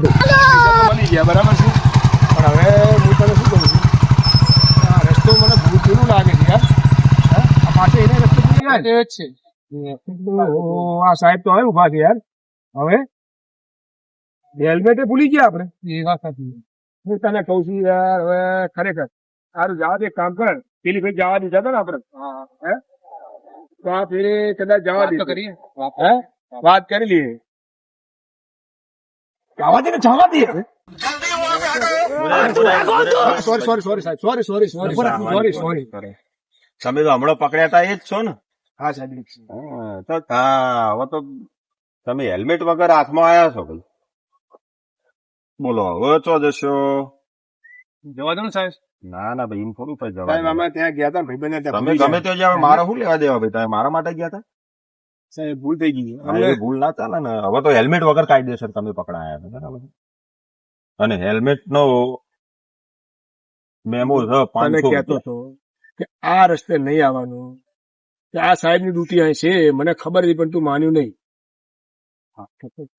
મળી ગયા બરાબર છે, પણ હવે હું તને શું કહું છું, આ રસ્તો મને ભૂતનું લાગે છે યાર. આ પાસે એને રસ્તો ભૂલી જાય એ જ છે. આ સાહેબ તો હવે ઉભા છે યાર. હવે હેલ્મેટે ભૂલી ગયા આપણે. એ વાત હતી. હું તને કઉ છું યાર, હવે ખરેખર સારું જવા દે, કામ કર. પેલી ભાઈ જવા દીધા હતા ને આપડે, હે તો આ ફેરે કદાચ જવા દે કરીએ, હે વાત કરી લઈએ. જવા દે ને, જવા દે. સોરી. તમે તો હમણાં પકડ્યા હતા એ જ છો ને? હા સાહેબ. હા, હવે તો તમે હેલ્મેટ વગર હાથમાં આવ્યા છો ભાઈ. બોલો હવે ચો જશો? જવા દો ને સાહેબ. ના ભાઈ, એમ થોડું થાય સાહેબ જવા. અમે ત્યાં ગયા હતા ભાઈ બંને, તમે ગમે તે જાવ, મારે શું લેવા દેવા ભાઈ? તમે મારા માટે ગયા હતા? સાહેબ ભૂલ થઈ ગઈ. એ ભૂલ ના ચાલે ને. હવે તો હેલ્મેટ વગર કાયદેસર તમે પકડાયા છો, બરાબર? અને હેલ્મેટ નો મેમો છે તને 500 કહેતો હતો કે આ રસ્તે નહીં આવવાનું, કે આ સાહેબ ની ડ્યુટી અહીં છે, મને ખબર હતી, પણ તું માન્યું નહીં.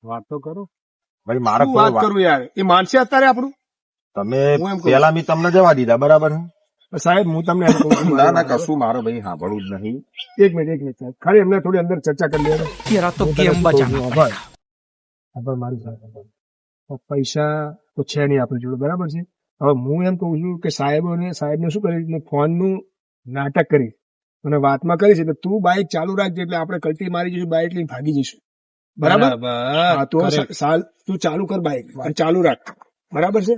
વાત તો કરો. ભાઈ મારે શું વાત કરું યાર, એ માનશે અત્યારે આપણું? તમે હું એમ કહું. પેલા બી તમને જવા દીધા, બરાબર? સાહેબ હું તમને એમ કહું છું, ના કશું મારે ભાઈ સાંભળવું જ નહીં. એક મિનિટ સાહેબ, ખાલી એમને થોડી અંદર ચર્ચા કરી લઈએ. મારી સાથે પૈસા તો છે નહીં આપણી જોડે, બરાબર છે. હવે હું એમ કઉ છું કે સાહેબને શું કરી, ફોન નું નાટક કરી અને વાતમાં કરી છે, તું બાઇક ચાલુ રાખજે, એટલે આપણે કલ્ટી મારી જઈશું, બાઇક લઈને ભાગી જઈશું, બરાબર? હા, તો તું ચાલુ કર બાઇક અને ચાલુ રાખ, બરાબર છે.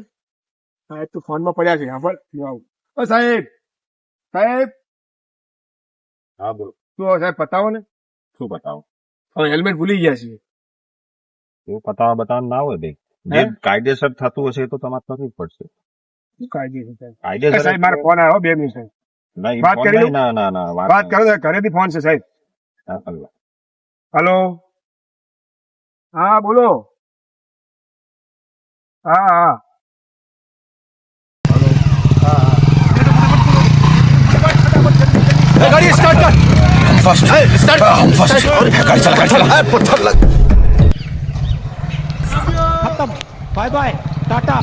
સાહેબ તું ફોન માં પડ્યા છે, હા પણ સાહેબ હા બોલો. શું સાહેબ પતાવો ને. શું બતાવો? હવે હેલ્મેટ ભૂલી ગયા છીએ. એવું બતાવવા ના હોય ભાઈ. જે કાયદેસર થતું હશે એ તો તમારે કરવું જ પડશે. કાયદેસર સાહેબ મારો ફોન આવ્યો, 2 મિનિટ સાહેબ. નહીં, વાત કરી લઉં? ના વાત કરો, ઘરેથી ફોન છે સાહેબ. હલો, હા બોલો. હા. गाड़ी स्टार्ट कर। हम फर्स्ट। स्टार्ट। हम फर्स्ट। गाड़ी चला। पत्थर लग। खत्म। Bye bye Tata.